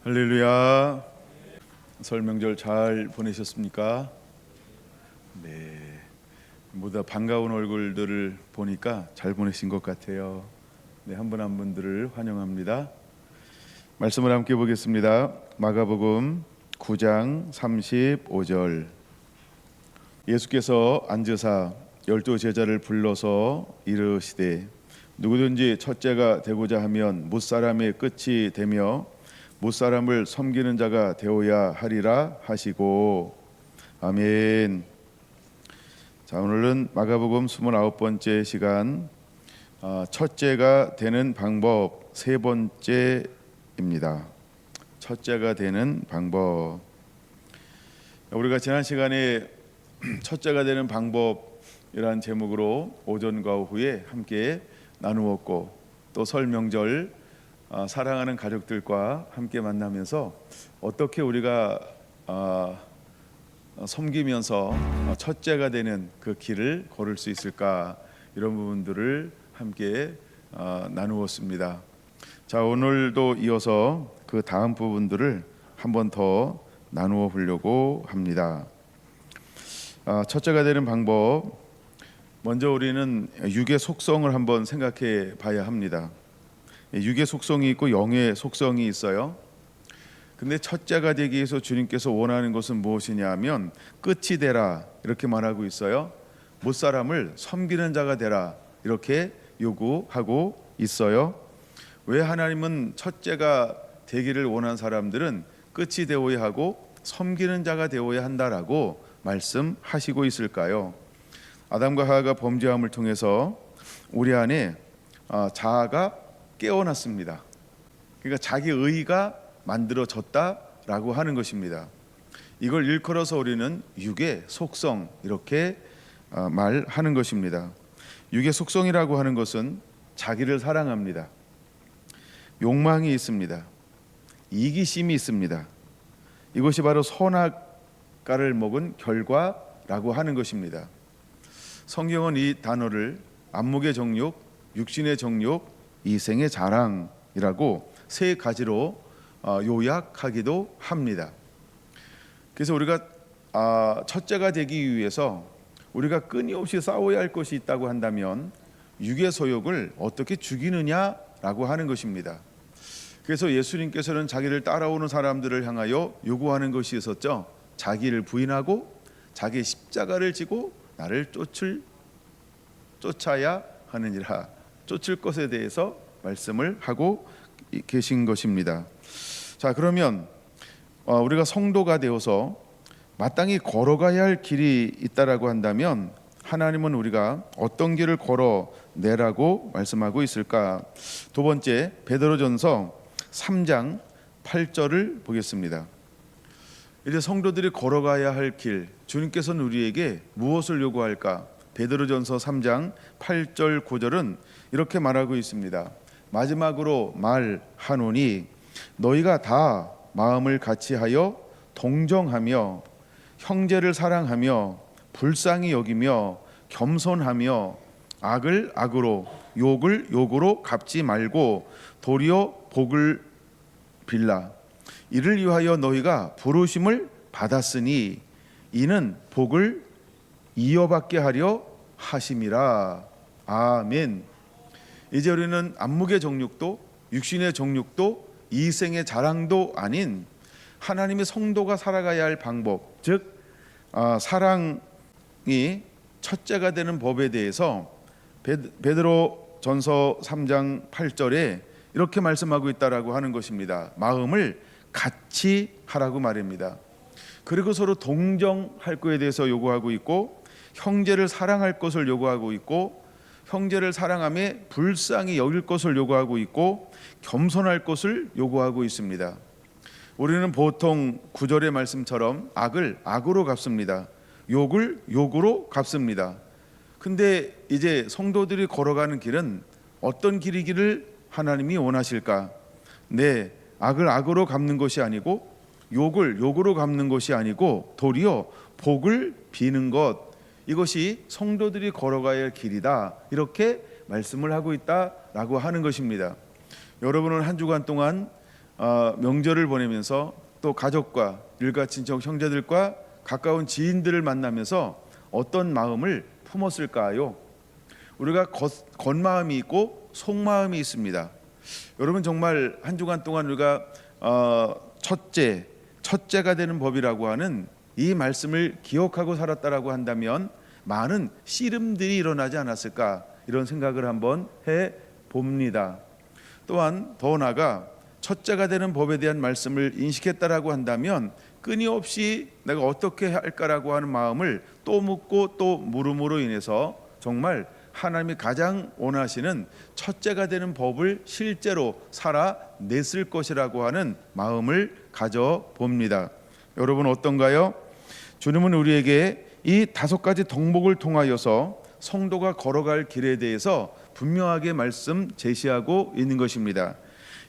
할렐루야. 설 명절 잘 보내셨습니까? 네, 모두 다 반가운 얼굴들을 보니까 잘 보내신 것 같아요. 네, 한 분 한 분들을 환영합니다. 말씀을 함께 보겠습니다. 마가복음 9장 35절. 예수께서 앉으사 12 제자를 불러서 이르시되 누구든지 첫째가 되고자 하면 못사람의 끝이 되며 못사람을 섬기는 자가 되어야 하리라 하시고. 아멘. 자, 오늘은 마가복음 29번째 시간, 첫째가 되는 방법 세 번째입니다. 첫째가 되는 방법. 우리가 지난 시간에 첫째가 되는 방법이라는 제목으로 오전과 오후에 함께 나누었고, 또 설 명절 사랑하는 가족들과 함께 만나면서 어떻게 우리가 섬기면서 첫째가 되는 그 길을 걸을 수 있을까, 이런 부분들을 함께 나누었습니다. 자, 오늘도 이어서 그 다음 부분들을 한 번 더 나누어 보려고 합니다. 첫째가 되는 방법, 먼저 우리는 육의 속성을 한번 생각해 봐야 합니다. 육의 속성이 있고 영의 속성이 있어요. 근데 첫째가 되기 위해서 주님께서 원하는 것은 무엇이냐 하면 끝이 되라, 이렇게 말하고 있어요. 못사람을 섬기는 자가 되라, 이렇게 요구하고 있어요. 왜 하나님은 첫째가 되기를 원한 사람들은 끝이 되어야 하고 섬기는 자가 되어야 한다라고 말씀하시고 있을까요? 아담과 하와가 범죄함을 통해서 우리 안에 자아가 깨어났습니다. 그러니까 자기 의의가 만들어졌다라고 하는 것입니다. 이걸 일컬어서 우리는 육의 속성, 이렇게 말하는 것입니다. 육의 속성이라고 하는 것은 자기를 사랑합니다. 욕망이 있습니다. 이기심이 있습니다. 이것이 바로 선악과를 먹은 결과라고 하는 것입니다. 성경은 이 단어를 안목의 정욕, 육신의 정욕, 이생의 자랑이라고 세 가지로 요약하기도 합니다. 그래서 우리가 첫째가 되기 위해서 우리가 끊임없이 싸워야 할 것이 있다고 한다면 육의 소욕을 어떻게 죽이느냐라고 하는 것입니다. 그래서 예수님께서는 자기를 따라오는 사람들을 향하여 요구하는 것이 있었죠. 자기를 부인하고 자기 십자가를 지고 나를 쫓아야 하느니라. 쫓을 것에 대해서 말씀을 하고 계신 것입니다. 자, 그러면 우리가 성도가 되어서 마땅히 걸어가야 할 길이 있다라고 한다면 하나님은 우리가 어떤 길을 걸어내라고 말씀하고 있을까? 두 번째, 베드로전서 3장 8절을 보겠습니다. 이제 성도들이 걸어가야 할 길, 주님께서는 우리에게 무엇을 요구할까? 베드로전서 3장 8절 9절은 이렇게 말하고 있습니다. 마지막으로 말하노니 너희가 다 마음을 같이하여 동정하며 형제를 사랑하며 불쌍히 여기며 겸손하며 악을 악으로 욕을 욕으로 갚지 말고 도리어 복을 빌라. 이를 위하여 너희가 부르심을 받았으니 이는 복을 이어받게 하려 하심이라. 아멘. 이제 우리는 안목의 정욕도 육신의 정욕도 이생의 자랑도 아닌 하나님의 성도가 살아가야 할 방법, 즉 사랑이 첫째가 되는 법에 대해서 베드로전서 3장 8절에 이렇게 말씀하고 있다라고 하는 것입니다. 마음을 같이 하라고 말입니다. 그리고 서로 동정할 것에 대해서 요구하고 있고, 형제를 사랑할 것을 요구하고 있고, 형제를 사랑하며 불쌍히 여길 것을 요구하고 있고, 겸손할 것을 요구하고 있습니다. 우리는 보통 9절의 말씀처럼 악을 악으로 갚습니다. 욕을 욕으로 갚습니다. 근데 이제 성도들이 걸어가는 길은 어떤 길이기를 하나님이 원하실까? 네, 악을 악으로 갚는 것이 아니고 욕을 욕으로 갚는 것이 아니고 도리어 복을 비는 것, 이것이 성도들이 걸어가야 할 길이다, 이렇게 말씀을 하고 있다라고 하는 것입니다. 여러분은 한 주간 동안 명절을 보내면서 또 가족과 일가 친척 형제들과 가까운 지인들을 만나면서 어떤 마음을 품었을까요? 우리가 겉마음이 있고 속마음이 있습니다. 여러분, 정말 한 주간 동안 우리가 첫째가 되는 법이라고 하는 이 말씀을 기억하고 살았다라고 한다면 많은 씨름들이 일어나지 않았을까, 이런 생각을 한번 해 봅니다. 또한 더 나아가 첫째가 되는 법에 대한 말씀을 인식했다라고 한다면 끊임없이 내가 어떻게 할까라고 하는 마음을 또 묻고 또 물음으로 인해서 정말 하나님이 가장 원하시는 첫째가 되는 법을 실제로 살아냈을 것이라고 하는 마음을 가져봅니다. 여러분 어떤가요? 주님은 우리에게 이 5가지 덕목을 통하여서 성도가 걸어갈 길에 대해서 분명하게 말씀 제시하고 있는 것입니다.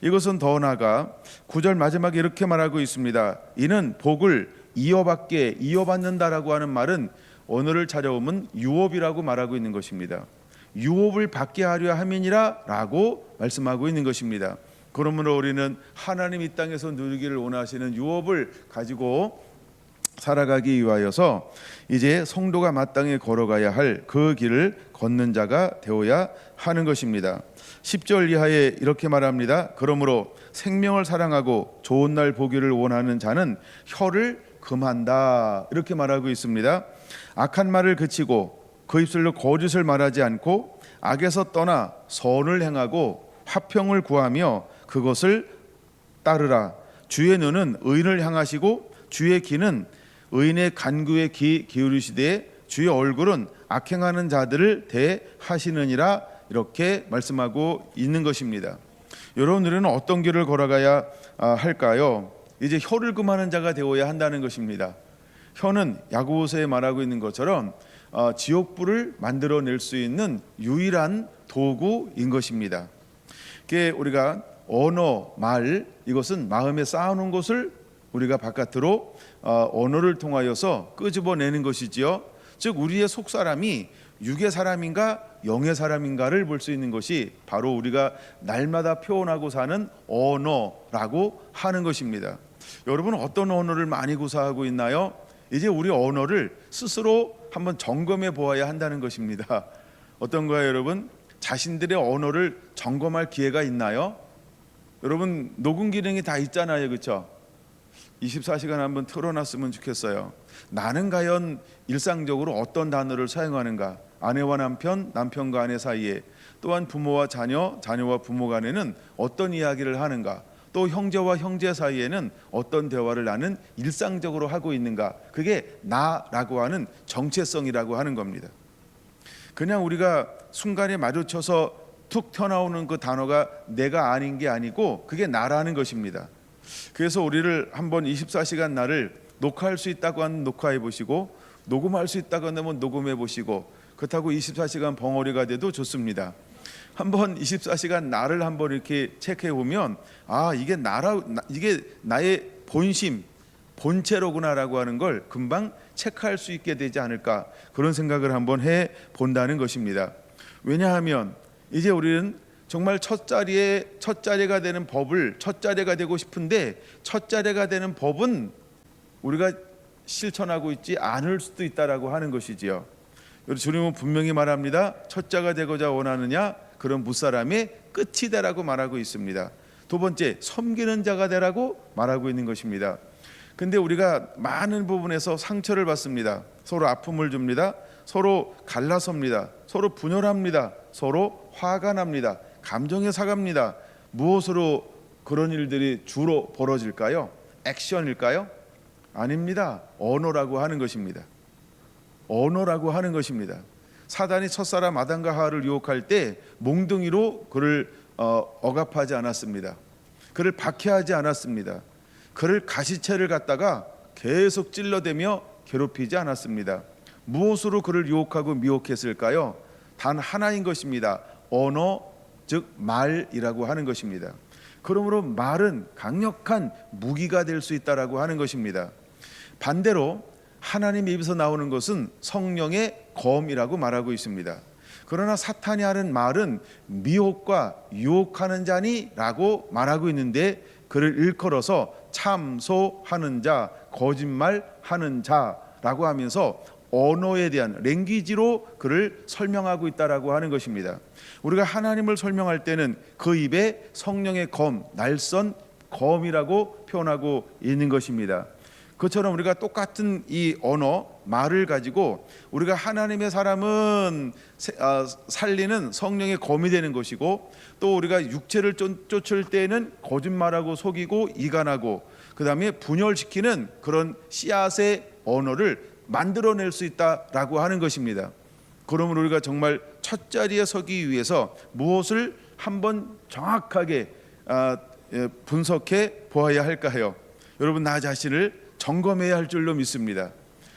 이것은 더 나아가 9절 마지막에 이렇게 말하고 있습니다. 이는 복을 이어받는다라고 하는 말은 언어를 찾아보면 유업이라고 말하고 있는 것입니다. 유업을 받게 하려 함이니라 라고 말씀하고 있는 것입니다. 그러므로 우리는 하나님 이 땅에서 누리기를 원하시는 유업을 가지고 살아가기 위하여서 이제 성도가 마땅히 걸어가야 할 그 길을 걷는 자가 되어야 하는 것입니다. 10절 이하에 이렇게 말합니다. 그러므로 생명을 사랑하고 좋은 날 보기를 원하는 자는 혀를 금한다, 이렇게 말하고 있습니다. 악한 말을 그치고 그 입술로 거짓을 말하지 않고 악에서 떠나 선을 행하고 화평을 구하며 그것을 따르라. 주의 눈은 의인을 향하시고 주의 귀는 의인의 간구에 귀 기울이시되 주의 얼굴은 악행하는 자들을 대하시느니라, 이렇게 말씀하고 있는 것입니다. 여러분, 우리는 어떤 길을 걸어가야 할까요? 이제 혀를 금하는 자가 되어야 한다는 것입니다. 혀는 야고보서에 말하고 있는 것처럼 지옥불을 만들어낼 수 있는 유일한 도구인 것입니다. 그게 우리가 언어, 말, 이것은 마음에 쌓아놓은 것을 우리가 바깥으로 언어를 통하여서 끄집어내는 것이지요. 즉 우리의 속사람이 육의 사람인가 영의 사람인가를 볼 수 있는 것이 바로 우리가 날마다 표현하고 사는 언어라고 하는 것입니다. 여러분, 어떤 언어를 많이 구사하고 있나요? 이제 우리 언어를 스스로 한번 점검해 보아야 한다는 것입니다. 어떤 거예요, 여러분? 자신들의 언어를 점검할 기회가 있나요? 여러분, 녹음 기능이 다 있잖아요, 그렇죠? 24시간 한번 틀어놨으면 좋겠어요. 나는 과연 일상적으로 어떤 단어를 사용하는가? 아내와 남편, 남편과 아내 사이에, 또한 부모와 자녀, 자녀와 부모 간에는 어떤 이야기를 하는가? 또 형제와 형제 사이에는 어떤 대화를 나는 일상적으로 하고 있는가? 그게 나라고 하는 정체성이라고 하는 겁니다. 그냥 우리가 순간에 마주쳐서 툭 튀어나오는 그 단어가 내가 아닌 게 아니고 그게 나라는 것입니다. 그래서 우리를 한번 24시간 나를 녹화할 수 있다고 하면 녹화해 보시고, 녹음할 수 있다고 하면 녹음해 보시고, 그렇다고 24시간 벙어리가 돼도 좋습니다. 한번 24시간 나를 한번 이렇게 체크해 보면 이게 이게 나의 본심, 본체로구나라고 하는 걸 금방 체크할 수 있게 되지 않을까, 그런 생각을 한번 해 본다는 것입니다. 왜냐하면 이제 우리는 정말 첫 자리가 되는 법을, 첫 자리가 되고 싶은데 첫 자리가 되는 법은 우리가 실천하고 있지 않을 수도 있다라고 하는 것이지요. 주님은 분명히 말합니다. 첫자가 되고자 원하느냐? 그런 무사람의 끝이 되라고 말하고 있습니다. 두 번째, 섬기는 자가 되라고 말하고 있는 것입니다. 근데 우리가 많은 부분에서 상처를 받습니다. 서로 아픔을 줍니다. 서로 갈라섭니다. 서로 분열합니다. 서로 화가 납니다. 감정에 사갑니다. 무엇으로 그런 일들이 주로 벌어질까요? 액션일까요? 아닙니다. 언어라고 하는 것입니다. 언어라고 하는 것입니다. 사단이 첫사람 아담과 하와를 유혹할 때 몽둥이로 그를 억압하지 않았습니다. 그를 박해하지 않았습니다. 그를 가시채를 갖다가 계속 찔러대며 괴롭히지 않았습니다. 무엇으로 그를 유혹하고 미혹했을까요? 단 하나인 것입니다. 언어, 즉 말이라고 하는 것입니다. 그러므로 말은 강력한 무기가 될 수 있다라고 하는 것입니다. 반대로 하나님 입에서 나오는 것은 성령의 검이라고 말하고 있습니다. 그러나 사탄이 하는 말은 미혹과 유혹하는 자니라고 말하고 있는데, 그를 일컬어서 참소하는 자, 거짓말하는 자라고 하면서 언어에 대한 랭귀지로 그를 설명하고 있다라고 하는 것입니다. 우리가 하나님을 설명할 때는 그 입에 성령의 검, 날선 검이라고 표현하고 있는 것입니다. 그처럼 우리가 똑같은 이 언어, 말을 가지고 우리가 하나님의 사람은 살리는 성령의 검이 되는 것이고, 또 우리가 육체를 쫓을 때는 거짓말하고 속이고 이간하고 그 다음에 분열시키는 그런 씨앗의 언어를 만들어낼 수 있다라고 하는 것입니다. 그러므로 우리가 정말 첫 자리에 서기 위해서 무엇을 한번 정확하게 분석해 보아야 할까요? 여러분, 나 자신을 점검해야 할 줄로 믿습니다.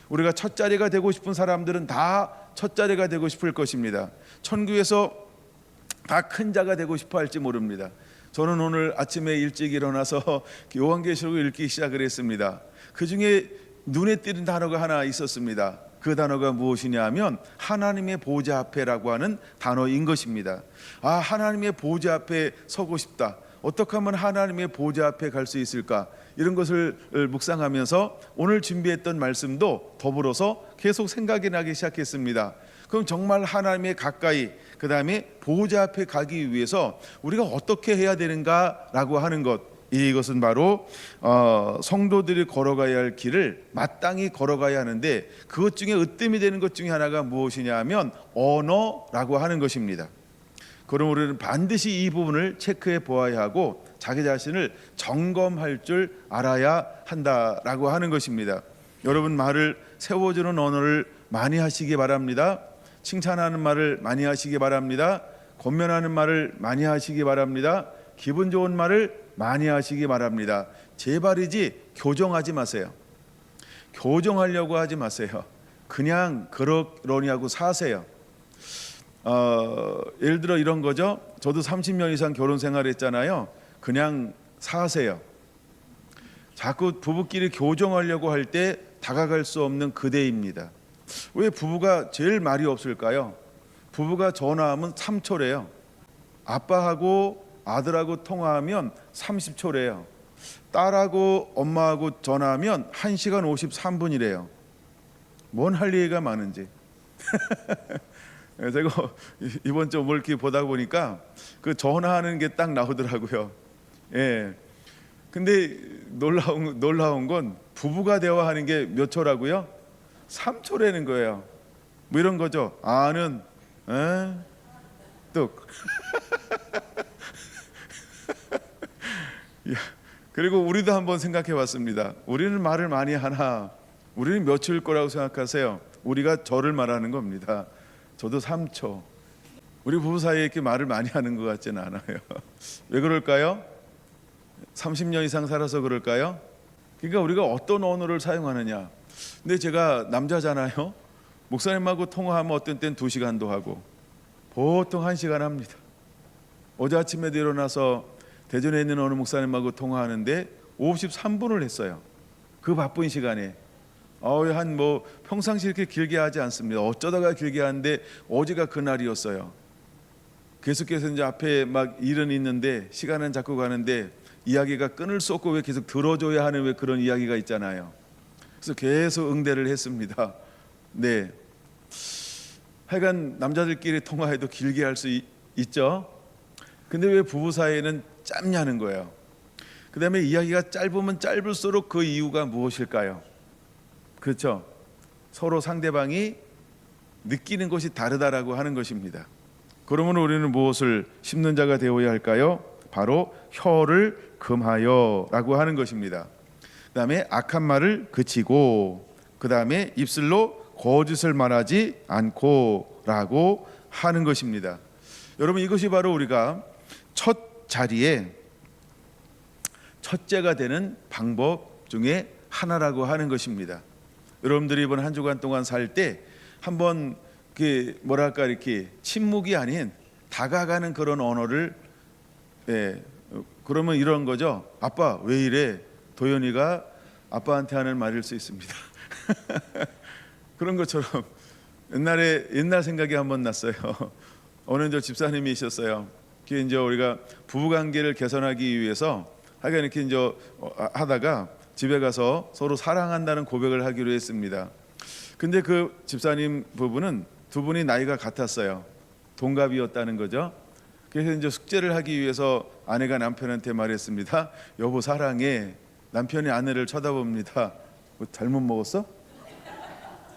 우리가 첫 자리가 되고 싶은 사람들은 다 첫 자리가 되고 싶을 것입니다. 천국에서 다 큰 자가 되고 싶어 할지 모릅니다. 저는 오늘 아침에 일찍 일어나서 요한계시록을 읽기 시작을 했습니다. 그 중에 눈에 띄는 단어가 하나 있었습니다. 그 단어가 무엇이냐 하면 하나님의 보좌 앞에라고 하는 단어인 것입니다. 아, 하나님의 보좌 앞에 서고 싶다. 어떻게 하면 하나님의 보좌 앞에 갈 수 있을까? 이런 것을 묵상하면서 오늘 준비했던 말씀도 더불어서 계속 생각이 나기 시작했습니다. 그럼 정말 하나님의 가까이, 그 다음에 보좌 앞에 가기 위해서 우리가 어떻게 해야 되는가라고 하는 것, 이것은 바로 성도들이 걸어가야 할 길을 마땅히 걸어가야 하는데, 그것 중에 으뜸이 되는 것 중에 하나가 무엇이냐 하면 언어라고 하는 것입니다. 그럼 우리는 반드시 이 부분을 체크해 보아야 하고 자기 자신을 점검할 줄 알아야 한다라고 하는 것입니다. 여러분, 말을 세워주는 언어를 많이 하시기 바랍니다. 칭찬하는 말을 많이 하시기 바랍니다. 권면하는 말을 많이 하시기 바랍니다. 기분 좋은 말을 많이 하시기 바랍니다. 제발이지 교정하지 마세요. 교정하려고 하지 마세요. 그냥 그러려니 하고 사세요. 예를 들어 이런 거죠. 저도 30년 이상 결혼 생활했잖아요. 그냥 사세요. 자꾸 부부끼리 교정하려고 할 때 다가갈 수 없는 그대입니다. 왜 부부가 제일 말이 없을까요? 부부가 전화하면 3초래요. 아빠하고 아들하고 통화하면 30초래요. 딸하고 엄마하고 전화하면 1시간 53분이래요. 뭔 할 얘기가 많은지. 제가 이번 주 뭘 이렇게 보다 보니까 그 전화하는 게 딱 나오더라고요. 예. 근데 놀라운 건 부부가 대화하는 게 몇 초라고요? 3초라는 거예요. 뭐 이런 거죠. 아는 뚝. 그리고 우리도 한번 생각해 봤습니다. 우리는 말을 많이 하나? 우리는 몇 초일 거라고 생각하세요? 우리가 저를 말하는 겁니다. 저도 3초. 우리 부부 사이에 이렇게 말을 많이 하는 것 같지는 않아요. 왜 그럴까요? 30년 이상 살아서 그럴까요? 그러니까 우리가 어떤 언어를 사용하느냐. 근데 제가 남자잖아요. 목사님하고 통화하면 어떤 때는 2시간도 하고 보통 1시간 합니다. 어제 아침에도 일어나서 대전에 있는 어느 목사님하고 통화하는데 53분을 했어요. 그 바쁜 시간에. 한 평상시 이렇게 길게 하지 않습니다. 어쩌다가 길게 하는데 어제가 그날이었어요. 계속해서 이제 앞에 막 일은 있는데 시간은 자꾸 가는데 이야기가 끊을 수 없고 왜 계속 들어줘야 하는 왜 그런 이야기가 있잖아요. 그래서 계속 응대를 했습니다. 네. 하여간 남자들끼리 통화해도 길게 할 수 있죠. 근데 왜 부부 사이에는 짧냐는 거예요. 그 다음에 이야기가 짧으면 짧을수록 그 이유가 무엇일까요? 그렇죠. 서로 상대방이 느끼는 것이 다르다라고 하는 것입니다. 그러면 우리는 무엇을 심는 자가 되어야 할까요? 바로 혀를 금하여 라고 하는 것입니다. 그 다음에 악한 말을 그치고, 그 다음에 입술로 거짓을 말하지 않고 라고 하는 것입니다. 여러분, 이것이 바로 우리가 첫 자리에 첫째가 되는 방법 중에 하나라고 하는 것입니다. 여러분들이 이번 한 주간 동안 살 때 한번 이렇게 침묵이 아닌 다가가는 그런 언어를, 그러면 이런 거죠. 아빠 왜 이래? 도연이가 아빠한테 하는 말일 수 있습니다. 그런 것처럼 옛날 생각이 한번 났어요. 어느 집사님이 있었어요. 그게 이제 우리가 부부 관계를 개선하기 위해서 하여간 이렇게 이제 하다가 집에 가서 서로 사랑한다는 고백을 하기로 했습니다. 근데 그 집사님 부부는 두 분이 나이가 같았어요. 동갑이었다는 거죠. 그래서 이제 숙제를 하기 위해서 아내가 남편한테 말했습니다. 여보 사랑해. 남편이 아내를 쳐다봅니다. 뭐 잘못 먹었어?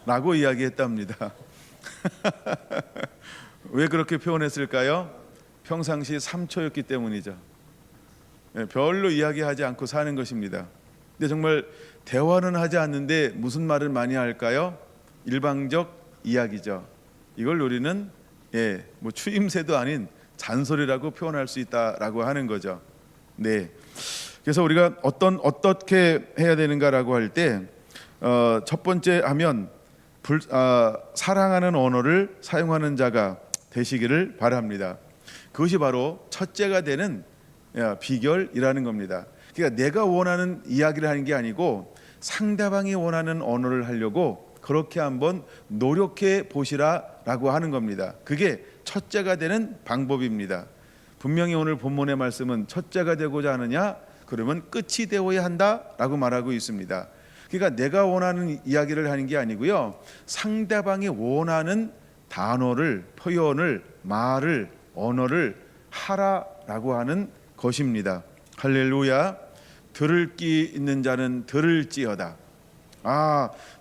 라고 이야기했답니다. 왜 그렇게 표현했을까요? 평상시 3초였기 때문이죠. 별로 이야기하지 않고 사는 것입니다. 근데 정말 대화는 하지 않는데 무슨 말을 많이 할까요? 일방적 이야기죠. 이걸 우리는 뭐 추임새도 아닌 잔소리라고 표현할 수 있다라고 하는 거죠. 네. 그래서 우리가 어떻게 해야 되는가라고 할 때 첫 번째 하면 사랑하는 언어를 사용하는 자가 되시기를 바랍니다. 그것이 바로 첫째가 되는 비결이라는 겁니다. 그러니까 내가 원하는 이야기를 하는 게 아니고 상대방이 원하는 언어를 하려고 그렇게 한번 노력해 보시라라고 하는 겁니다. 그게 첫째가 되는 방법입니다. 분명히 오늘 본문의 말씀은 첫째가 되고자 하느냐? 그러면 끝이 되어야 한다라고 말하고 있습니다. 그러니까 내가 원하는 이야기를 하는 게 아니고요. 상대방이 원하는 단어를, 표현을, 말을, 언어를 하라라고 하는 것입니다. 할렐루야. 들을 귀 있는 자는 들을지어다.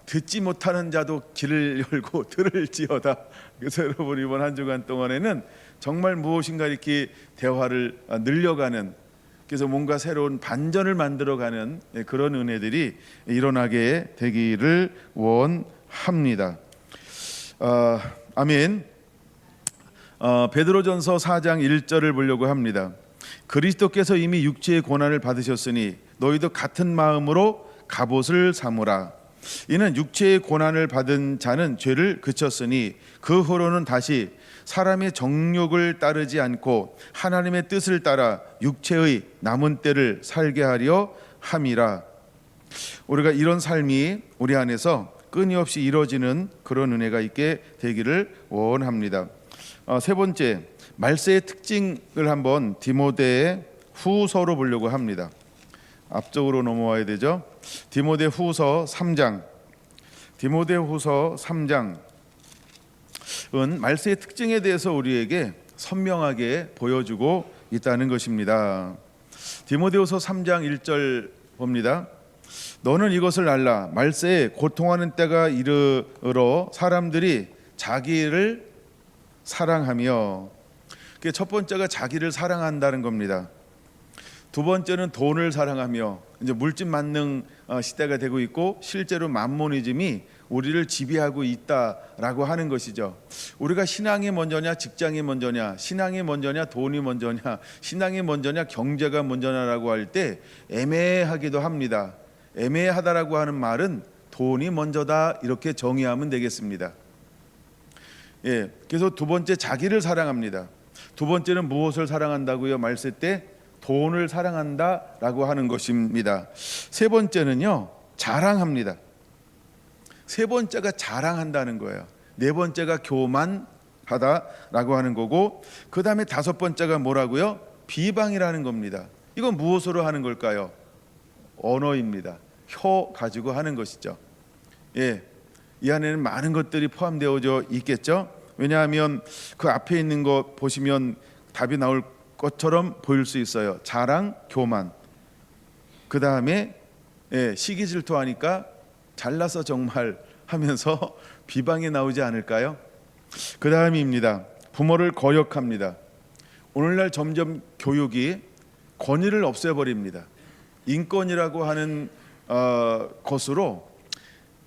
듣지 못하는 자도 귀를 열고 들을지어다. 그래서 여러분 이번 한 주간 동안에는 정말 무엇인가 이렇게 대화를 늘려가는, 그래서 뭔가 새로운 반전을 만들어가는 그런 은혜들이 일어나게 되기를 원합니다. 아멘. 베드로전서 4장 1절을 보려고 합니다. 그리스도께서 이미 육체의 고난을 받으셨으니 너희도 같은 마음으로 갑옷을 삼으라. 이는 육체의 고난을 받은 자는 죄를 그쳤으니 그 후로는 다시 사람의 정욕을 따르지 않고 하나님의 뜻을 따라 육체의 남은 때를 살게 하려 함이라. 우리가 이런 삶이 우리 안에서 끊임없이 이루어지는 그런 은혜가 있게 되기를 원합니다. 세 번째, 말세의 특징을 한번 디모데 후서로 보려고 합니다. 앞쪽으로 넘어와야 되죠. 디모데 후서 3장. 디모데 후서 3장은 말세의 특징에 대해서 우리에게 선명하게 보여주고 있다는 것입니다. 디모데후서 3장 1절 봅니다. 너는 이것을 알라. 말세에 고통하는 때가 이르러 사람들이 자기를 사랑하며, 첫 번째가 자기를 사랑한다는 겁니다. 두 번째는 돈을 사랑하며, 이제 물질 만능 시대가 되고 있고 실제로 만모니즘이 우리를 지배하고 있다라고 하는 것이죠. 우리가 신앙이 먼저냐 직장이 먼저냐, 신앙이 먼저냐 돈이 먼저냐, 신앙이 먼저냐 경제가 먼저냐라고 할 때 애매하기도 합니다. 애매하다라고 하는 말은 돈이 먼저다 이렇게 정의하면 되겠습니다. 그래서 두 번째 자기를 사랑합니다. 두 번째는 무엇을 사랑한다고요? 말세 때 돈을 사랑한다라고 하는 것입니다. 세 번째는요, 자랑합니다. 세 번째가 자랑한다는 거예요. 네 번째가 교만하다라고 하는 거고, 그 다음에 다섯 번째가 뭐라고요? 비방이라는 겁니다. 이건 무엇으로 하는 걸까요? 언어입니다. 혀 가지고 하는 것이죠. 이 안에는 많은 것들이 포함되어져 있겠죠. 왜냐하면 그 앞에 있는 거 보시면 답이 나올 것처럼 보일 수 있어요. 자랑, 교만. 그 다음에 시기 질투하니까 잘나서 정말 하면서 비방이 나오지 않을까요? 그 다음입니다. 부모를 거역합니다. 오늘날 점점 교육이 권위를 없애버립니다. 인권이라고 하는 것으로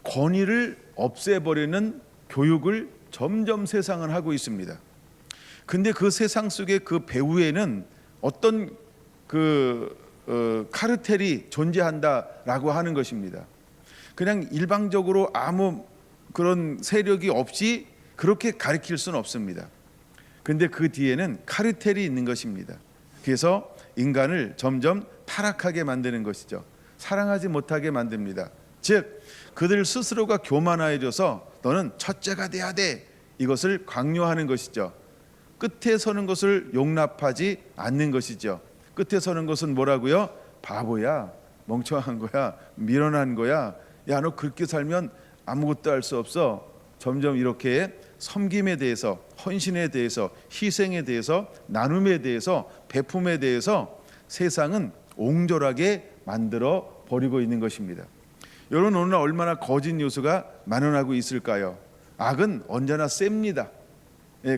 권위를 없애버리는 교육을 점점 세상은 하고 있습니다. 근데 그 세상 속에 그 배후에는 어떤 카르텔이 존재한다라고 하는 것입니다. 그냥 일방적으로 아무 그런 세력이 없이 그렇게 가르칠 수는 없습니다. 근데 그 뒤에는 카르텔이 있는 것입니다. 그래서 인간을 점점 타락하게 만드는 것이죠. 사랑하지 못하게 만듭니다. 즉 그들 스스로가 교만해져서 너는 첫째가 돼야 돼, 이것을 강요하는 것이죠. 끝에 서는 것을 용납하지 않는 것이죠. 끝에 서는 것은 뭐라고요? 바보야, 멍청한 거야, 미련한 거야, 야 너 그렇게 살면 아무것도 할 수 없어. 점점 이렇게 섬김에 대해서, 헌신에 대해서, 희생에 대해서, 나눔에 대해서, 베품에 대해서 세상은 옹졸하게 만들어 버리고 있는 것입니다. 여러분, 오늘 얼마나 거짓 요소가 만연하고 있을까요? 악은 언제나 셉니다.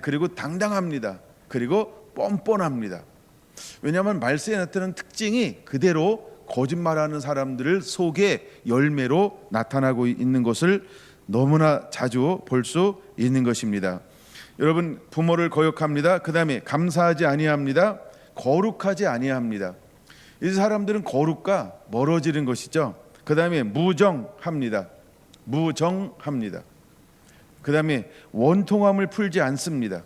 그리고 당당합니다. 그리고 뻔뻔합니다. 왜냐하면 말세에 나타나는 특징이 그대로 거짓말하는 사람들 속에 열매로 나타나고 있는 것을 너무나 자주 볼 수 있는 것입니다. 여러분, 부모를 거역합니다. 그 다음에 감사하지 아니합니다. 거룩하지 아니합니다. 이 사람들은 거룩과 멀어지는 것이죠. 그 다음에 무정합니다. 무정합니다. 그 다음에 원통함을 풀지 않습니다.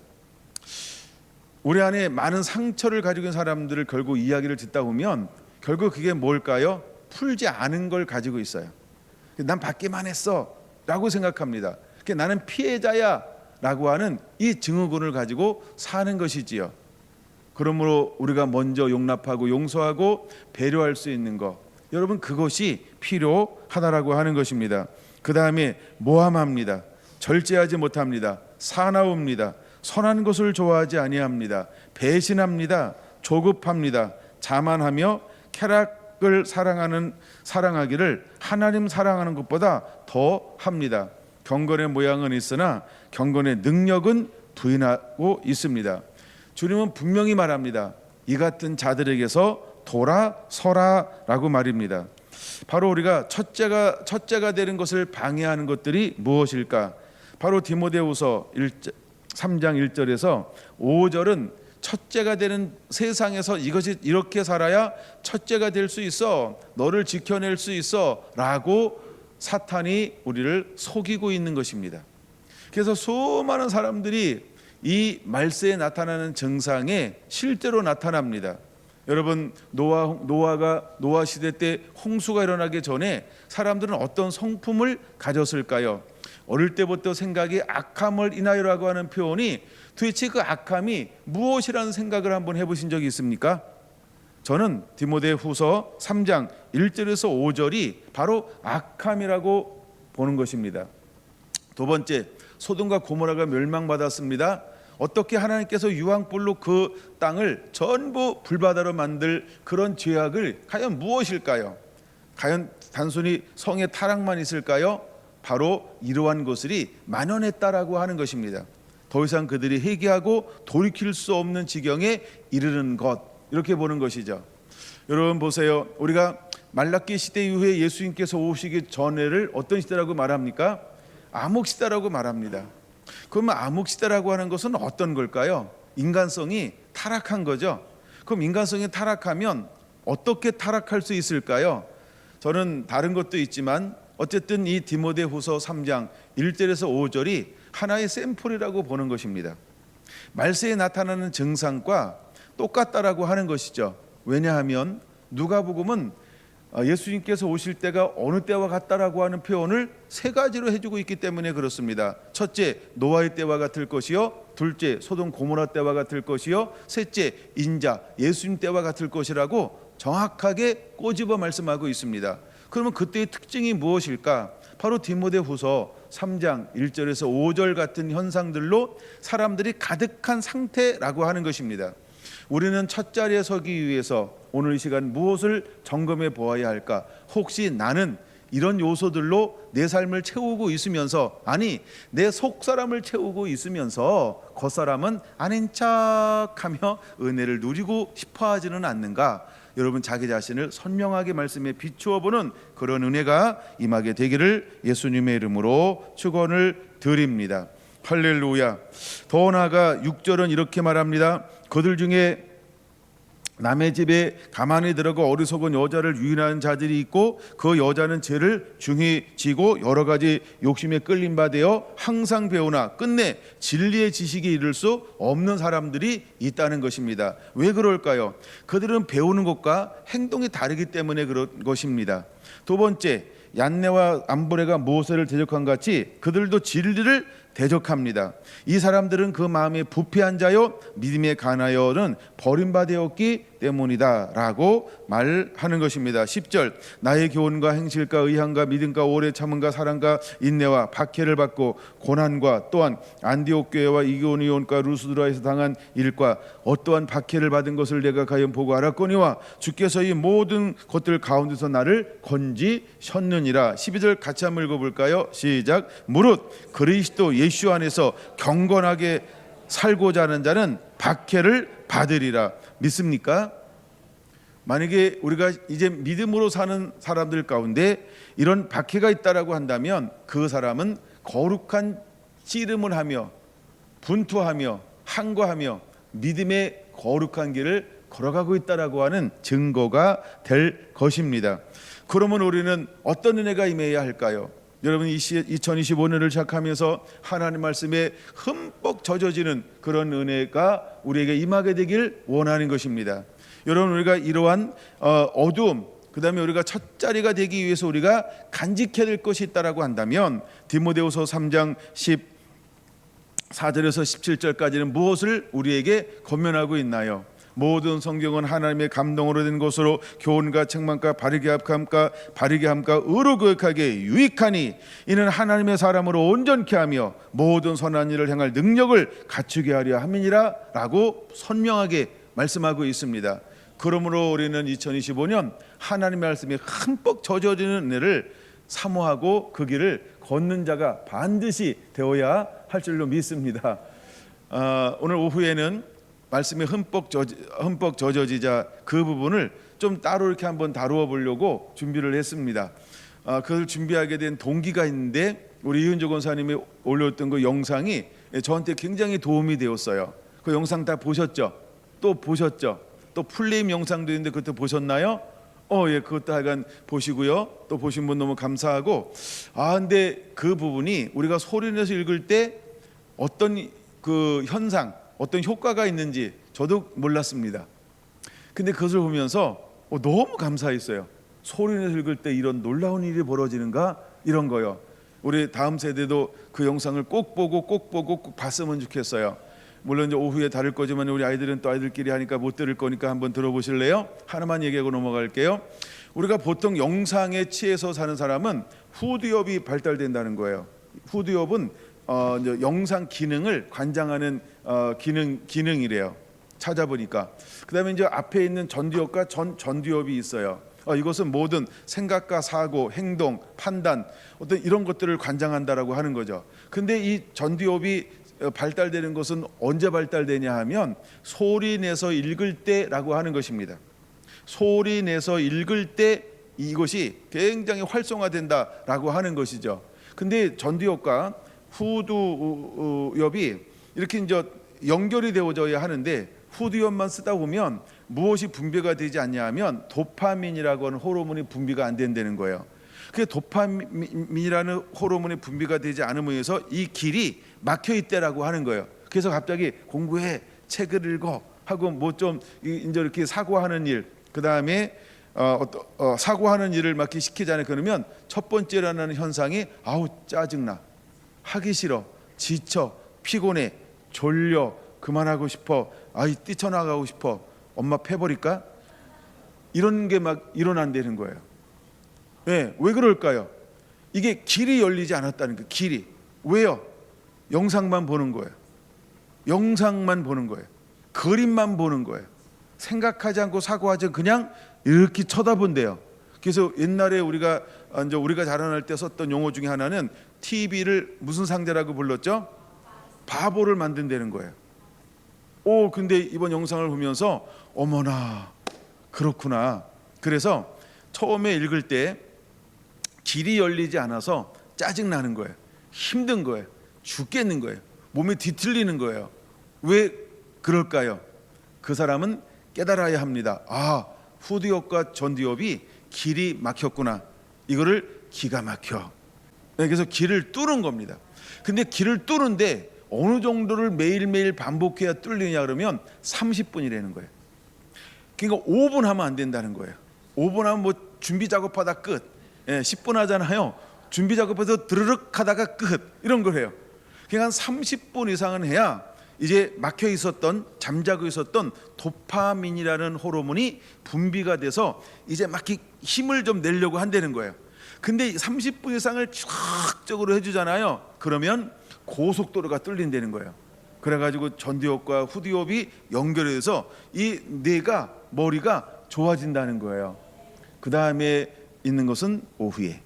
우리 안에 많은 상처를 가지고 있는 사람들을 결국 이야기를 듣다 보면 결국 그게 뭘까요? 풀지 않은 걸 가지고 있어요. 난 받기만 했어 라고 생각합니다. 나는 피해자야 라고 하는 이 증후군을 가지고 사는 것이지요. 그러므로 우리가 먼저 용납하고 용서하고 배려할 수 있는 것, 여러분 그것이 필요하다라고 하는 것입니다. 그 다음에 모함합니다. 절제하지 못합니다. 사나웁니다. 선한 것을 좋아하지 아니합니다. 배신합니다. 조급합니다. 자만하며 쾌락을 사랑하기를 하나님 사랑하는 것보다 더 합니다. 경건의 모양은 있으나 경건의 능력은 부인하고 있습니다. 주님은 분명히 말합니다. 이 같은 자들에게서 돌아서라라고 말입니다. 바로 우리가 첫째가 되는 것을 방해하는 것들이 무엇일까? 바로 디모데후서 3장 1절에서 5절은 첫째가 되는 세상에서 이것이 이렇게 살아야 첫째가 될 수 있어, 너를 지켜낼 수 있어 라고 사탄이 우리를 속이고 있는 것입니다. 그래서 수많은 사람들이 이 말세에 나타나는 증상에 실제로 나타납니다. 여러분, 노아 시대 때 홍수가 일어나기 전에 사람들은 어떤 성품을 가졌을까요? 어릴 때부터 생각이 악함을 인하여라고 하는 표현이 도대체 그 악함이 무엇이라는 생각을 한번 해보신 적이 있습니까? 저는 디모데후서 3장 1절에서 5절이 바로 악함이라고 보는 것입니다. 두 번째, 소돔과 고모라가 멸망받았습니다. 어떻게 하나님께서 유황불로 그 땅을 전부 불바다로 만들 그런 죄악을 과연 무엇일까요? 과연 단순히 성의 타락만 있을까요? 바로 이러한 것들이 만연했다라고 하는 것입니다. 더 이상 그들이 회개하고 돌이킬 수 없는 지경에 이르는 것, 이렇게 보는 것이죠. 여러분 보세요. 우리가 말라기 시대 이후에 예수님께서 오시기 전에를 어떤 시대라고 말합니까? 암흑시대라고 말합니다. 그러면 암흑시대라고 하는 것은 어떤 걸까요? 인간성이 타락한 거죠. 그럼 인간성이 타락하면 어떻게 타락할 수 있을까요? 저는 다른 것도 있지만 어쨌든 이 디모데후서 3장 1절에서 5절이 하나의 샘플이라고 보는 것입니다. 말세에 나타나는 증상과 똑같다라고 하는 것이죠. 왜냐하면 누가복음은 예수님께서 오실 때가 어느 때와 같다라고 하는 표현을 세 가지로 해주고 있기 때문에 그렇습니다. 첫째, 노아의 때와 같을 것이요. 둘째, 소돔 고모라 때와 같을 것이요. 셋째, 인자 예수님 때와 같을 것이라고 정확하게 꼬집어 말씀하고 있습니다. 그러면 그때의 특징이 무엇일까? 바로 디모데후서 3장 1절에서 5절 같은 현상들로 사람들이 가득한 상태라고 하는 것입니다. 우리는 첫 자리에 서기 위해서 오늘 이 시간 무엇을 점검해 보아야 할까? 혹시 나는 이런 요소들로 내 삶을 채우고 있으면서, 아니 내 속사람을 채우고 있으면서 겉사람은 아닌 척하며 은혜를 누리고 싶어 하지는 않는가? 여러분, 자기 자신을 선명하게 말씀에 비추어 보는 그런 은혜가 임하게 되기를 예수님의 이름으로 축원을 드립니다. 할렐루야. 더 나아가 6절은 이렇게 말합니다. 그들 중에 남의 집에 가만히 들어가 어리석은 여자를 유인하는 자들이 있고 그 여자는 죄를 중히 지고 여러 가지 욕심에 끌린 바 되어 항상 배우나 끝내 진리의 지식에 이를 수 없는 사람들이 있다는 것입니다. 왜 그럴까요? 그들은 배우는 것과 행동이 다르기 때문에 그런 것입니다. 두 번째, 얀네와 암브레가 모세를 대적한 같이 그들도 진리를 대적합니다. 이 사람들은 그 마음에 부패한 자요 믿음에 관하여는 버림받았기 때문이다 라고 말하는 것입니다. 10절 나의 교훈과 행실과 의향과 믿음과 오래 참음과 사랑과 인내와 박해를 받고 고난과 또한 안디옥 교회와 이고니온과 루스드라에서 당한 일과 어떠한 박해를 받은 것을 내가 가연 보고 알았거니와 주께서 이 모든 것들 가운데서 나를 건지셨느니라. 12절 같이 한번 읽어볼까요? 시작. 무릇 그리스도 예수 안에서 경건하게 살고자 하는 자는 박해를 받으리라. 믿습니까? 만약에 우리가 이제 믿음으로 사는 사람들 가운데 이런 박해가 있다라고 한다면 그 사람은 거룩한 씨름을 하며 분투하며 항거하며 믿음의 거룩한 길을 걸어가고 있다라고 하는 증거가 될 것입니다. 그러면 우리는 어떤 은혜가 임해야 할까요? 여러분 2025년을 시작하면서 하나님 말씀에 흠뻑 젖어지는 그런 은혜가 우리에게 임하게 되길 원하는 것입니다. 여러분 우리가 이러한 어두움 그다음에 우리가 첫 자리가 되기 위해서 우리가 간직해야 될 것이 있다라고 한다면 디모데후서 3장 14절에서 17절까지는 무엇을 우리에게 권면하고 있나요? 모든 성경은 하나님의 감동으로 된 것으로 교훈과 책망과 바르게 함과 의로 교육하게 유익하니 이는 하나님의 사람으로 온전케 하며 모든 선한 일을 행할 능력을 갖추게 하려 함이니라 라고 선명하게 말씀하고 있습니다. 그러므로 우리는 2025년 하나님의 말씀에 흠뻑 젖어지는 은혜를 사모하고 그 길을 걷는 자가 반드시 되어야 할 줄로 믿습니다. 오늘 오후에는 말씀에 흠뻑 젖어지자 그 부분을 좀 따로 이렇게 한번 다루어 보려고 준비를 했습니다. 그걸 준비하게 된 동기가 있는데 우리 이은조 권사님이 올렸던 그 영상이 저한테 굉장히 도움이 되었어요. 그 영상 다 보셨죠? 또 보셨죠? 또 풀네임 영상도 있는데 그것도 보셨나요? 예, 그것도 하여간 보시고요. 또 보신 분 너무 감사하고 근데 그 부분이 우리가 소리내서 읽을 때 어떤 그 현상 어떤 효과가 있는지 저도 몰랐습니다. 근데 그것을 보면서 너무 감사했어요. 소리내서 읽을 때 이런 놀라운 일이 벌어지는가 이런 거요. 우리 다음 세대도 그 영상을 꼭 보고 꼭 봤으면 좋겠어요. 물론 이제 오후에 다룰 거지만 우리 아이들은 또 아이들끼리 하니까 못 들을 거니까 한번 들어보실래요? 하나만 얘기하고 넘어갈게요. 우리가 보통 영상에 취해서 사는 사람은 후두엽이 발달된다는 거예요. 후두엽은 영상 기능을 관장하는 기능이래요. 찾아보니까. 그다음에 이제 앞에 있는 전두엽과 전두엽이 있어요. 이것은 모든 생각과 사고, 행동, 판단 어떤 이런 것들을 관장한다라고 하는 거죠. 근데 이 전두엽이 발달되는 것은 언제 발달되냐 하면 소리 내서 읽을 때라고 하는 것입니다. 소리 내서 읽을 때 이것이 굉장히 활성화된다라고 하는 것이죠. 근데 전두엽과 후두엽이 이렇게 이제 연결이 되어져야 하는데 후두엽만 쓰다 보면 무엇이 분비가 되지 않냐 하면 도파민이라고 하는 호르몬이 분비가 안 된다는 거예요. 그 도파민이라는 호르몬이 분비가 되지 않음에 의해서 이 길이 막혀 있다라고 하는 거예요. 그래서 갑자기 공부해, 책을 읽어 하고 뭐 좀 이제 이렇게 사고하는 일, 그 다음에 사고하는 일을 막 시키잖아요. 그러면 첫 번째라는 현상이 짜증나, 하기 싫어, 지쳐, 피곤해, 졸려, 그만하고 싶어, 뛰쳐나가고 싶어, 엄마 패버릴까? 이런 게 막 일어난다는 거예요. 왜 그럴까요? 이게 길이 열리지 않았다는 거예요. 길이. 왜요? 영상만 보는 거예요. 영상만 보는 거예요. 그림만 보는 거예요. 생각하지 않고 사고하지 않고 그냥 이렇게 쳐다본대요. 그래서 옛날에 우리가 자라날 때 썼던 용어 중에 하나는 TV를 무슨 상대라고 불렀죠? 바보를 만든다는 거예요. 근데 이번 영상을 보면서 어머나 그렇구나. 그래서 처음에 읽을 때 길이 열리지 않아서 짜증나는 거예요. 힘든 거예요. 죽겠는 거예요. 몸이 뒤틀리는 거예요. 왜 그럴까요? 그 사람은 깨달아야 합니다. 후두엽과 전두엽이 길이 막혔구나. 이거를 기가 막혀. 그래서 길을 뚫은 겁니다. 근데 길을 뚫는데 어느 정도를 매일매일 반복해야 뚫리냐 그러면 30분이라는 거예요. 그러니까 5분 하면 안 된다는 거예요. 5분 하면 뭐 준비 작업하다 끝. 10분 하잖아요. 준비 작업해서 드르륵 하다가 끝. 이런 걸 해요. 그러니까 한 30분 이상은 해야 이제 막혀 있었던, 잠자고 있었던 도파민이라는 호르몬이 분비가 돼서 이제 막 힘을 좀 내려고 한다는 거예요. 근데 30분 이상을 쫙적으로 해주잖아요. 그러면 고속도로가 뚫린다는 거예요. 그래가지고 전두엽과 후두엽이 연결해서 이 뇌가, 머리가 좋아진다는 거예요. 그 다음에 있는 것은 오후에.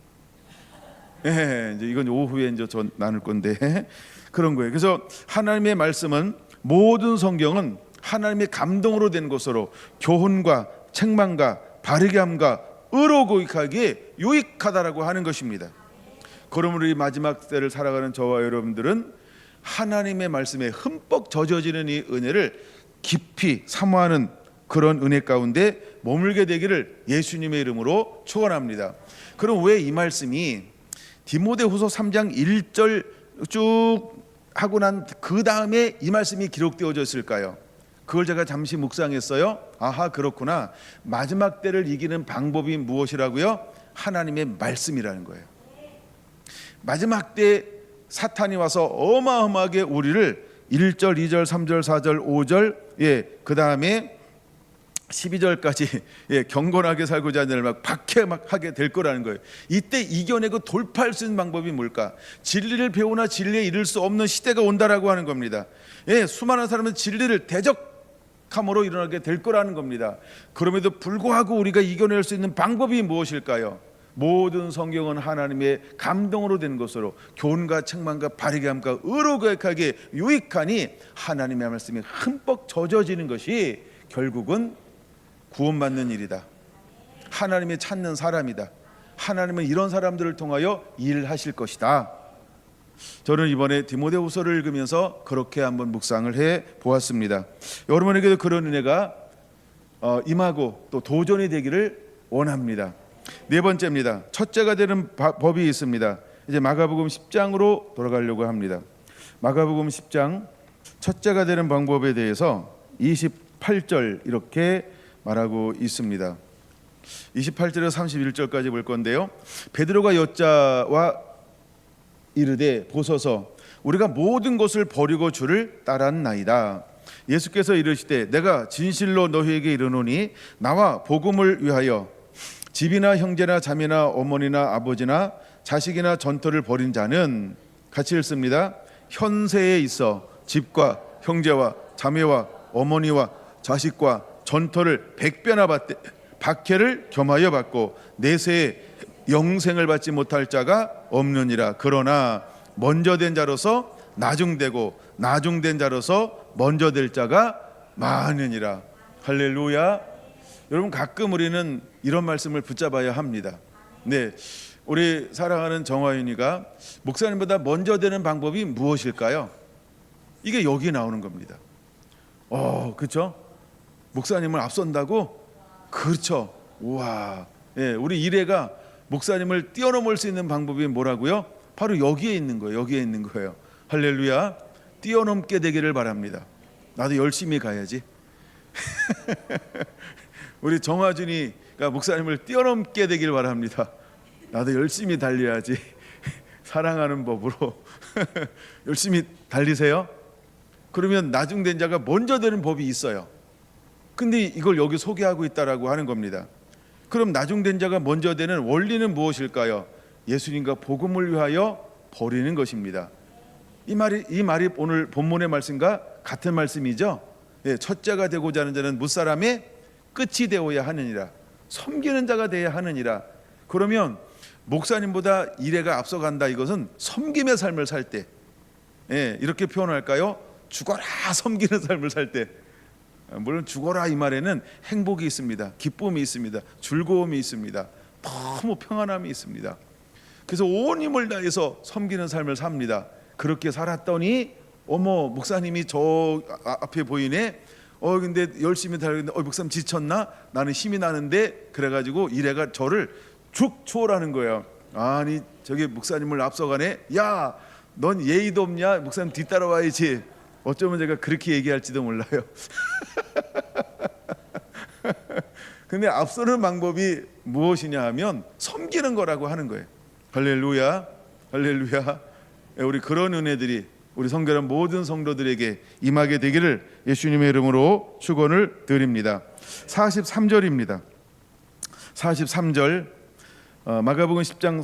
이제 이건 오후에 이제 저 나눌 건데 그런 거예요. 그래서 하나님의 말씀은, 모든 성경은 하나님의 감동으로 된 것으로 교훈과 책망과 바르게 함과 의로 고익하기에 유익하다라고 하는 것입니다. 그러므로 이 마지막 때를 살아가는 저와 여러분들은 하나님의 말씀에 흠뻑 젖어지는 이 은혜를 깊이 사모하는 그런 은혜 가운데 머물게 되기를 예수님의 이름으로 축원합니다. 그럼 왜 이 말씀이 디모데후서 3장 1절 쭉 하고 난 그 다음에 이 말씀이 기록되어져 있을까요? 그걸 제가 잠시 묵상했어요. 아하, 그렇구나. 마지막 때를 이기는 방법이 무엇이라고요? 하나님의 말씀이라는 거예요. 마지막 때 사탄이 와서 어마어마하게 우리를 1절, 2절, 3절, 4절, 5절, 그 다음에 12절까지 경건하게 살고자 하는 막 박해하게 될 거라는 거예요. 이때 이겨내고 돌파할 수 있는 방법이 뭘까? 진리를 배우나 진리에 이를 수 없는 시대가 온다라고 하는 겁니다. 수많은 사람은 진리를 대적함으로 일어나게 될 거라는 겁니다. 그럼에도 불구하고 우리가 이겨낼 수 있는 방법이 무엇일까요? 모든 성경은 하나님의 감동으로 된 것으로 교훈과 책망과 바르게 함과 의로 고익하게 유익하니 하나님의 말씀이 흠뻑 젖어지는 것이 결국은 구원받는 일이다. 하나님이 찾는 사람이다. 하나님은 이런 사람들을 통하여 일하실 것이다. 저는 이번에 디모데후서를 읽으면서 그렇게 한번 묵상을 해 보았습니다. 여러분에게도 그런 은혜가 임하고 또 도전이 되기를 원합니다. 네 번째입니다. 첫째가 되는 법이 있습니다. 이제 마가복음 10장으로 돌아가려고 합니다. 마가복음 10장 첫째가 되는 방법에 대해서 28절 이렇게 말하고 있습니다. 28절에서 31절까지 볼 건데요. 베드로가 여자와 이르되 보소서 우리가 모든 것을 버리고 주를 따랐나이다. 예수께서 이르시되 내가 진실로 너희에게 이르노니 나와 복음을 위하여 집이나 형제나 자매나 어머니나 아버지나 자식이나 전토를 벌인 자는, 같이 읽습니다. 현세에 있어 집과 형제와 자매와 어머니와 자식과 전토를 100배나 받되 박해를 겸하여 받고 내세에 영생을 받지 못할 자가 없느니라. 그러나 먼저 된 자로서 나중되고 나중된 자로서 먼저 될 자가 많으니라. 할렐루야. 여러분, 가끔 우리는 이런 말씀을 붙잡아야 합니다. 네, 우리 사랑하는 정화윤이가 목사님보다 먼저 되는 방법이 무엇일까요? 이게 여기 나오는 겁니다. 그렇죠? 목사님을 앞선다고? 그렇죠. 우와. 우리 이래가 목사님을 뛰어넘을 수 있는 방법이 뭐라고요? 바로 여기에 있는 거예요. 여기에 있는 거예요. 할렐루야. 뛰어넘게 되기를 바랍니다. 나도 열심히 가야지. 우리 정화준이가 목사님을 뛰어넘게 되기를 바랍니다. 나도 열심히 달려야지. 사랑하는 법으로 열심히 달리세요. 그러면 나중된 자가 먼저 되는 법이 있어요. 근데 이걸 여기 소개하고 있다라고 하는 겁니다. 그럼 나중된 자가 먼저 되는 원리는 무엇일까요? 예수님과 복음을 위하여 버리는 것입니다. 이 말이 오늘 본문의 말씀과 같은 말씀이죠. 첫째가 되고자 하는 자는 무사람의 끝이 되어야 하느니라. 섬기는 자가 되어야 하느니라. 그러면 목사님보다 이래가 앞서간다, 이것은 섬김의 삶을 살 때, 이렇게 표현할까요? 죽어라 섬기는 삶을 살 때. 물론 죽어라 이 말에는 행복이 있습니다. 기쁨이 있습니다. 즐거움이 있습니다. 너무 평안함이 있습니다. 그래서 온 힘을 다해서 섬기는 삶을 삽니다. 그렇게 살았더니 어머, 목사님이 저 앞에 보이네. 근데 열심히 달리는데 목사님 지쳤나? 나는 힘이 나는데. 그래가지고 이래가 저를 쭉 추월하는 거예요. 아니, 저기 목사님을 앞서가네. 야, 넌 예의도 없냐? 목사님 뒤따라와야지. 어쩌면 제가 그렇게 얘기할지도 몰라요. 근데 앞서는 방법이 무엇이냐 하면 섬기는 거라고 하는 거예요. 할렐루야, 할렐루야. 우리 그런 은혜들이 우리 성결한 모든 성도들에게 임하게 되기를 예수님의 이름으로 축원을 드립니다. 43절입니다. 43절 마가복음 10장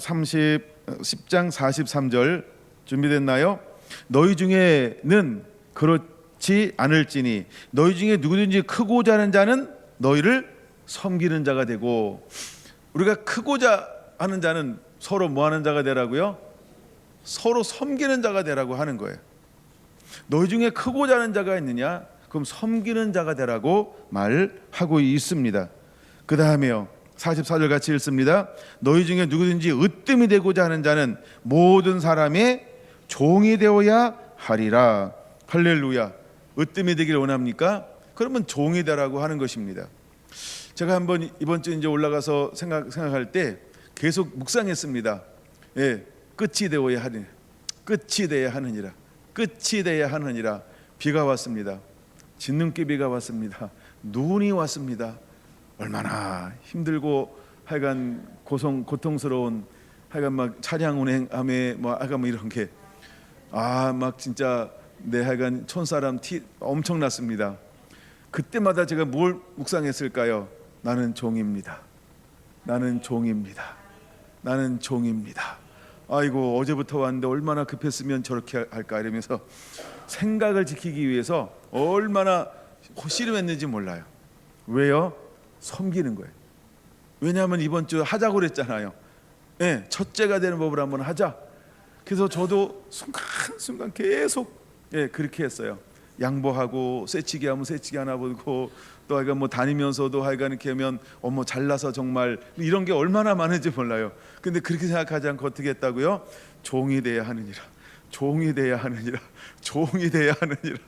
43절 준비됐나요? 너희 중에는 그렇지 않을지니 너희 중에 누구든지 크고자 하는 자는 너희를 섬기는 자가 되고. 우리가 크고자 하는 자는 서로 뭐 하는 자가 되라고요? 서로 섬기는 자가 되라고 하는 거예요. 너희 중에 크고자 하는 자가 있느냐? 그럼 섬기는 자가 되라고 말하고 있습니다. 그 다음에요 44절 같이 읽습니다. 너희 중에 누구든지 으뜸이 되고자 하는 자는 모든 사람의 종이 되어야 하리라. 할렐루야. 으뜸이 되기를 원합니까? 그러면 종이 되라고 하는 것입니다. 제가 한번 이번 주 이제 올라가서 생각할 때 계속 묵상했습니다. 예, 끝이 되어야 하니, 끝이 되어야 하느니라, 끝이 되어야 하느니라. 비가 왔습니다. 진눈깨비가 왔습니다. 눈이 왔습니다. 얼마나 힘들고 하여간 고통스러운 하여간 막 차량 운행함에 뭐 하여간 뭐 이런 게 막 진짜 내 하여간 촌사람 티 엄청났습니다. 그때마다 제가 뭘 묵상했을까요? 나는 종입니다. 나는 종입니다. 나는 종입니다. 아이고 어제부터 왔는데 얼마나 급했으면 저렇게 할까 이러면서 생각을 지키기 위해서 얼마나 씨름했는지 몰라요. 왜요? 섬기는 거예요. 왜냐하면 이번 주 하자고 그랬잖아요. 네, 첫째가 되는 법을 한번 하자. 그래서 저도 순간순간 계속 그렇게 했어요. 양보하고 쇠치기 하면 쇠치기 하나 보고 또 하여간 뭐 다니면서도 하여간 이렇게 하면 어머 잘나서 정말 이런 게 얼마나 많은지 몰라요. 근데 그렇게 생각하지 않고 어떻게 했다고요? 종이 돼야 하느니라. 종이 돼야 하느니라. 종이 돼야 하느니라.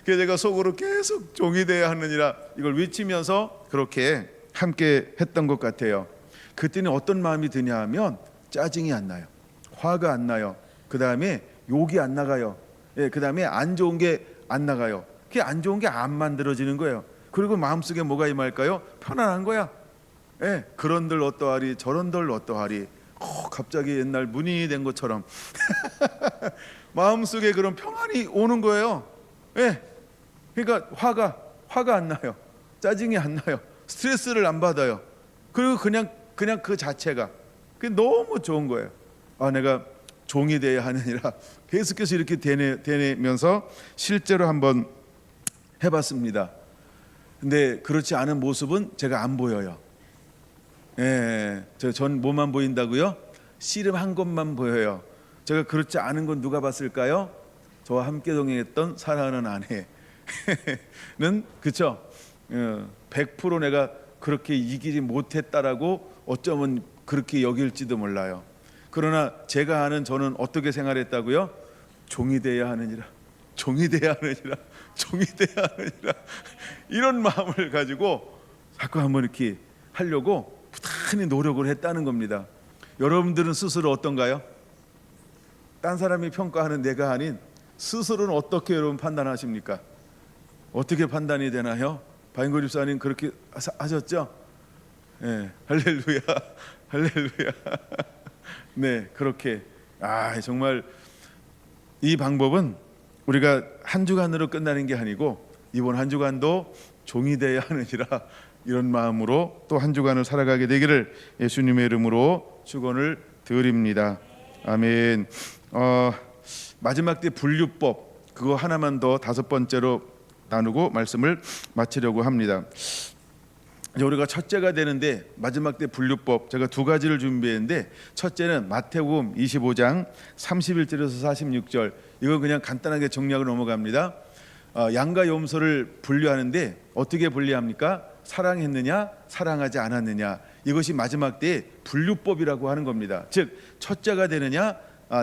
그래서 제가 속으로 계속 종이 돼야 하느니라 이걸 외치면서 그렇게 함께 했던 것 같아요. 그때는 어떤 마음이 드냐 하면 짜증이 안 나요. 화가 안 나요. 그 다음에 욕이 안 나가요. 그 다음에 안 좋은 게 안 나가요. 그게 안 좋은 게 안 만들어지는 거예요. 그리고 마음속에 뭐가 임할까요? 편안한 거야. 그런들 어떠하리 저런들 어떠하리. 갑자기 옛날 문인이 된 것처럼 마음속에 그런 평안이 오는 거예요. 그러니까 화가 안 나요. 짜증이 안 나요. 스트레스를 안 받아요. 그리고 그냥 그 자체가 그게 너무 좋은 거예요. 내가 종이 되어야 하느니라 계속해서 이렇게 되내면서 실제로 한번 해봤습니다. 근데 그렇지 않은 모습은 제가 안 보여요. 전 뭐만 보인다고요? 씨름한 것만 보여요. 제가 그렇지 않은 건 누가 봤을까요? 저와 함께 동행했던 사랑하는 아내는 그렇죠. 100% 내가 그렇게 이기지 못했다라고 어쩌면 그렇게 여길지도 몰라요. 그러나 제가 아는 저는 어떻게 생활했다고요? 종이 되어야 하느니라. 종이 되어야 하느니라. 종이 되어야 하느니라. 이런 마음을 가지고 자꾸 한번 이렇게 하려고 부단히 노력을 했다는 겁니다. 여러분들은 스스로 어떤가요? 딴 사람이 평가하는 내가 아닌 스스로는 어떻게 여러분 판단하십니까? 어떻게 판단이 되나요? 바인고 집사님 그렇게 하셨죠? 할렐루야. 할렐루야. 네, 그렇게 정말 이 방법은 우리가 한 주간으로 끝나는 게 아니고 이번 한 주간도 종이 되어야 하느니라 이런 마음으로 또 한 주간을 살아가게 되기를 예수님의 이름으로 축원을 드립니다. 아멘. 마지막 때 분류법 그거 하나만 더 다섯 번째로 나누고 말씀을 마치려고 합니다. 이제 우리가 첫째가 되는데 마지막 때 분류법 제가 두 가지를 준비했는데 첫째는 마태복음 25장 31절에서 46절 이건 그냥 간단하게 정리하고 넘어갑니다. 양과 염소를 분류하는데 어떻게 분류합니까? 사랑했느냐 사랑하지 않았느냐 이것이 마지막 때 분류법이라고 하는 겁니다. 즉 첫째가 되느냐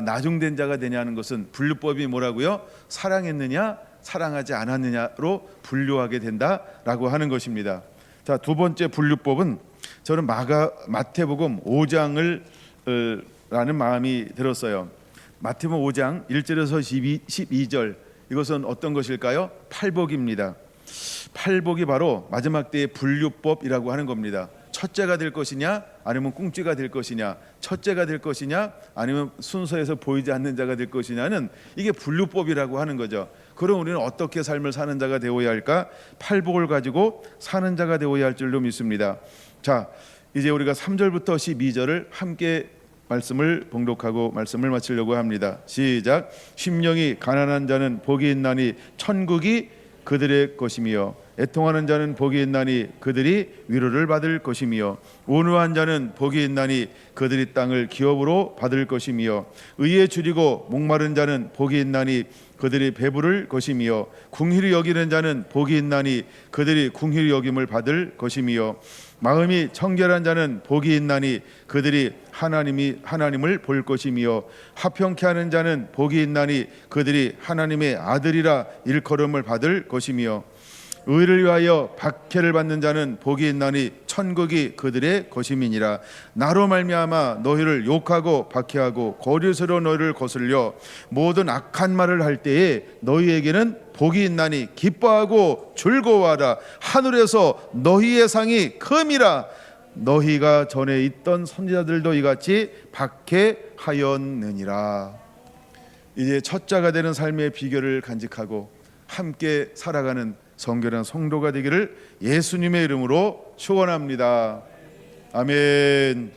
나중된 자가 되냐는 것은 분류법이 뭐라고요? 사랑했느냐 사랑하지 않았느냐로 분류하게 된다라고 하는 것입니다. 자, 두 번째 분류법은 저는 마태복음 5장을 라는 마음이 들었어요. 마태복음 5장 1절에서 12절 이것은 어떤 것일까요? 팔복입니다. 팔복이 바로 마지막 때의 분류법이라고 하는 겁니다. 첫째가 될 것이냐 아니면 꿍찌가 될 것이냐, 첫째가 될 것이냐 아니면 순서에서 보이지 않는 자가 될 것이냐는 이게 분류법이라고 하는 거죠. 그럼 우리는 어떻게 삶을 사는 자가 되어야 할까? 팔복을 가지고 사는 자가 되어야 할 줄로 믿습니다. 자, 이제 우리가 3절부터 12절을 함께 말씀을 봉독하고 말씀을 마치려고 합니다. 시작. 심령이 가난한 자는 복이 있나니 천국이 그들의 것이며, 애통하는 자는 복이 있나니 그들이 위로를 받을 것이며, 온유한 자는 복이 있나니 그들이 땅을 기업으로 받을 것이며, 의에 줄이고 목마른 자는 복이 있나니 그들이 배부를 것이며, 궁휼히 여기는 자는 복이 있나니 그들이 궁휼히 여김을 받을 것이며, 마음이 청결한 자는 복이 있나니 그들이 하나님을 볼 것이며, 화평케 하는 자는 복이 있나니 그들이 하나님의 아들이라 일컬음을 받을 것이며, 의를 위하여 박해를 받는 자는 복이 있나니 천국이 그들의 것임이니라. 나로 말미암아 너희를 욕하고 박해하고 거짓으로 너희를 거슬려 모든 악한 말을 할 때에 너희에게는 복이 있나니 기뻐하고 즐거워하라. 하늘에서 너희의 상이 큼이라. 너희가 전에 있던 선지자들도 이같이 박해하였느니라. 이제 첫자가 되는 삶의 비결을 간직하고 함께 살아가는 성결한 성도가 되기를 예수님의 이름으로 축원합니다. 아멘.